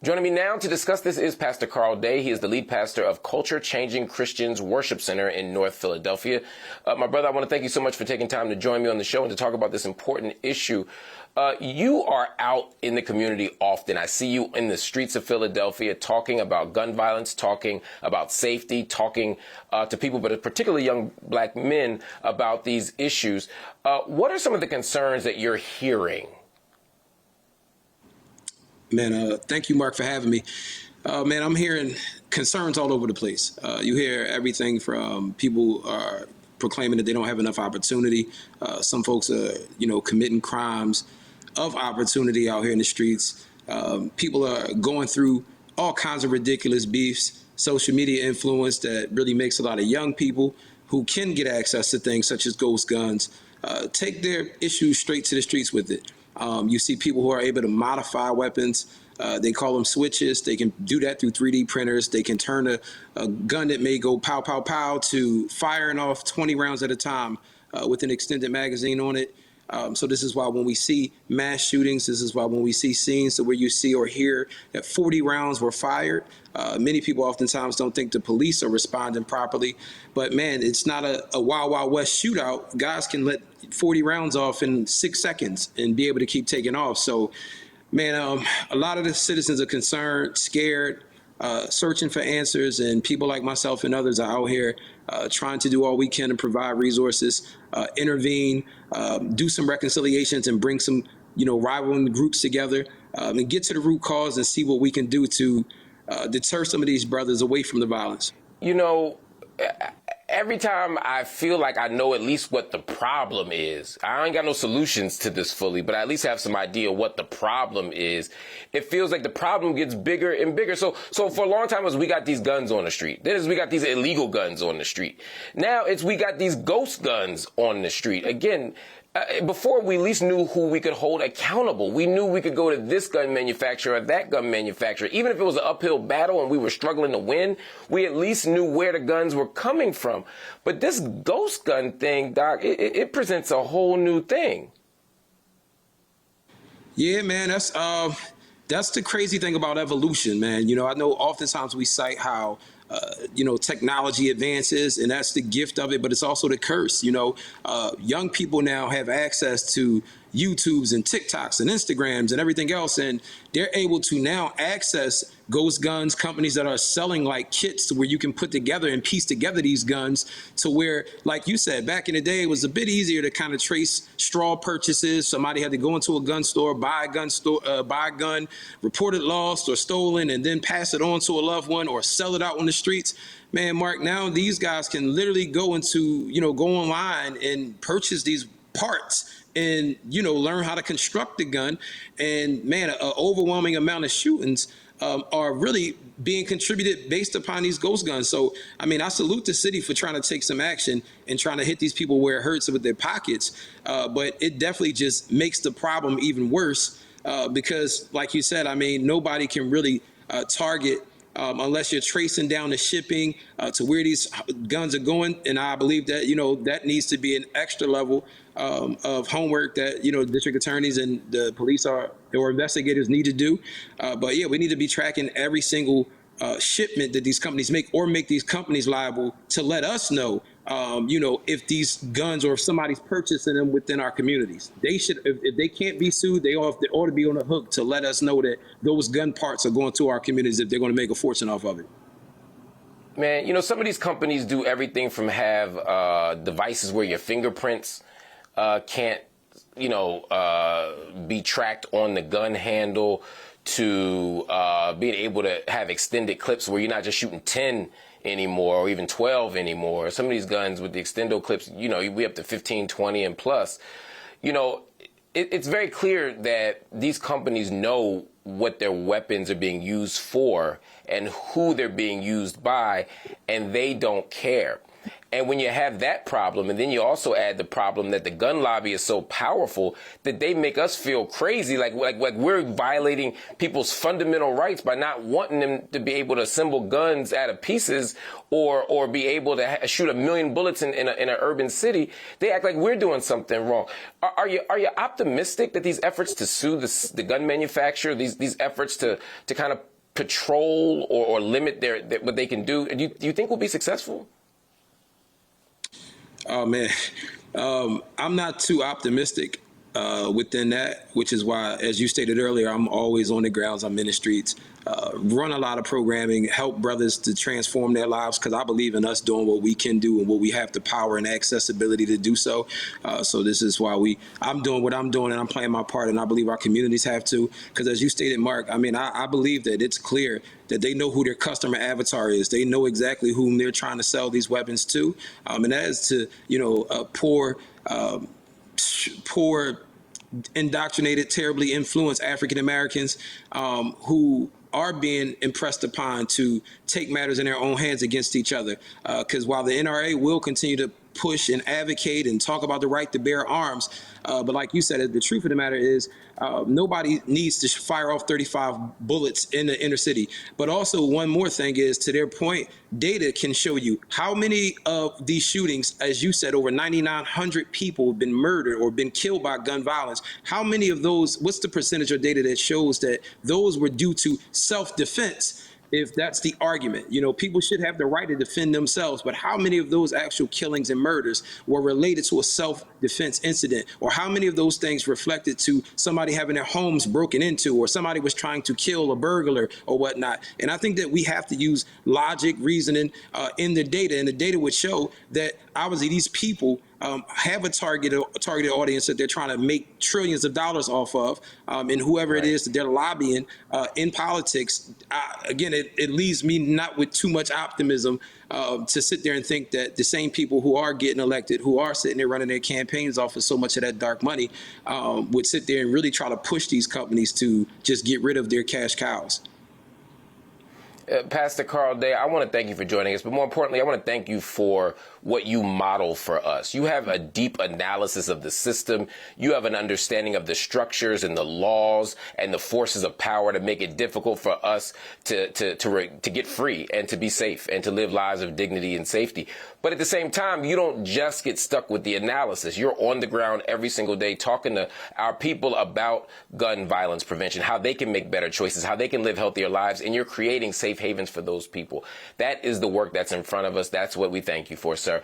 Joining me now to discuss this is Pastor Carl Day. He is the lead pastor of Culture Changing Christians Worship Center in North Philadelphia. My brother, I want to thank you so much for taking time to join me on the show and to talk about this important issue. You are out in the community often. I see you in the streets of Philadelphia talking about gun violence, talking about safety, talking to people, but particularly young black men, about these issues. What are some of the concerns that you're hearing? Man, thank you, Mark, for having me. Man, I'm hearing concerns all over the place. You hear everything from people are proclaiming that they don't have enough opportunity. Some folks are, committing crimes of opportunity out here in the streets. People are going through all kinds of ridiculous beefs, social media influence that really makes a lot of young people who can get access to things such as ghost guns, take their issues straight to the streets with it. You see people who are able to modify weapons. They call them switches. They can do that through 3D printers. They can turn a gun that may go pow, pow, pow to firing off 20 rounds at a time with an extended magazine on it. So this is why when we see mass shootings, this is why when we see scenes where you see or hear that 40 rounds were fired, many people oftentimes don't think the police are responding properly. But man, it's not a Wild Wild West shootout. Guys can let 40 rounds off in 6 seconds and be able to keep taking off. So, man, a lot of the citizens are concerned, scared, searching for answers, and people like myself and others are out here trying to do all we can to provide resources, intervene, do some reconciliations, and bring some, rivaling groups together and get to the root cause and see what we can do to deter some of these brothers away from the violence. Every time I feel like I know at least what the problem is, I ain't got no solutions to this fully, but I at least have some idea what the problem is. It feels like the problem gets bigger and bigger. So for a long time, we got these guns on the street. Then we got these illegal guns on the street. Now we got these ghost guns on the street. Again, before we at least knew who we could hold accountable. We knew we could go to this gun manufacturer or that gun manufacturer. Even if it was an uphill battle and we were struggling to win, we at least knew where the guns were coming from. But this ghost gun thing, Doc, it presents a whole new thing. Yeah, man, that's the crazy thing about evolution, man. I know oftentimes we cite how technology advances, and that's the gift of it, but it's also the curse. Young people now have access to YouTubes and TikToks and Instagrams and everything else, and they're able to now access ghost guns, companies that are selling like kits where you can put together and piece together these guns to where, like you said, back in the day, it was a bit easier to kind of trace straw purchases. Somebody had to go into a gun store, buy a gun, report it lost or stolen, and then pass it on to a loved one or sell it out on the streets. Man, Mark, now these guys can literally go online and purchase these parts and, learn how to construct the gun. And man, an overwhelming amount of shootings are really being contributed based upon these ghost guns. So, I salute the city for trying to take some action and trying to hit these people where it hurts with their pockets. But it definitely just makes the problem even worse because, like you said, nobody can really target unless you're tracing down the shipping to where these guns are going. And I believe that, that needs to be an extra level of homework that, district attorneys and the police or investigators need to do. But yeah, we need to be tracking every single shipment that these companies make, or make these companies liable to let us know, if these guns or if somebody's purchasing them within our communities. They should, if they can't be sued, they ought to be on the hook to let us know that those gun parts are going to our communities if they're going to make a fortune off of it. Man, some of these companies do everything from have devices where your fingerprints can't, be tracked on the gun handle, to being able to have extended clips where you're not just shooting 10 anymore or even 12 anymore. Some of these guns with the extendo clips, we up to 15, 20 and plus. It's very clear that these companies know what their weapons are being used for and who they're being used by, and they don't care. And when you have that problem, and then you also add the problem that the gun lobby is so powerful that they make us feel crazy, like we're violating people's fundamental rights by not wanting them to be able to assemble guns out of pieces or be able to shoot 1 million bullets in an urban city. They act like we're doing something wrong. Are you optimistic that these efforts to sue the gun manufacturer, these efforts to kind of patrol or limit what they can do, do you think will be successful? Oh, man. I'm not too optimistic within that, which is why, as you stated earlier, I'm always on the grounds. I'm in the streets, run a lot of programming, help brothers to transform their lives, because I believe in us doing what we can do and what we have the power and accessibility to do so. So this is why I'm doing what I'm doing, and I'm playing my part, and I believe our communities have to, because as you stated, Mark, I mean, I believe that it's clear that they know who their customer avatar is. They know exactly whom they're trying to sell these weapons to. And that is to, poor, indoctrinated, terribly influenced African Americans who are being impressed upon to take matters in their own hands against each other. Because while the NRA will continue to push and advocate and talk about the right to bear arms, but like you said, the truth of the matter is nobody needs to fire off 35 bullets in the inner city. But also one more thing is, to their point, data can show you how many of these shootings, as you said, over 9,900 people have been murdered or been killed by gun violence. How many of those, what's the percentage of data that shows that those were due to self-defense? If that's the argument, people should have the right to defend themselves, but how many of those actual killings and murders were related to a self-defense incident? Or how many of those things reflected to somebody having their homes broken into, or somebody was trying to kill a burglar or whatnot? And I think that we have to use logic, reasoning in the data, and the data would show that obviously these people have a targeted audience that they're trying to make trillions of dollars off of, and whoever it is that they're lobbying in politics. Again, it leaves me not with too much optimism to sit there and think that the same people who are getting elected, who are sitting there running their campaigns off of so much of that dark money, would sit there and really try to push these companies to just get rid of their cash cows. Pastor Carl Day, I want to thank you for joining us, but more importantly, I want to thank you for what you model for us. You have a deep analysis of the system. You have an understanding of the structures and the laws and the forces of power to make it difficult for us to get free and to be safe and to live lives of dignity and safety. But at the same time, you don't just get stuck with the analysis. You're on the ground every single day talking to our people about gun violence prevention, how they can make better choices, how they can live healthier lives, and you're creating safe havens for those people. That is the work that's in front of us. That's what we thank you for, sir.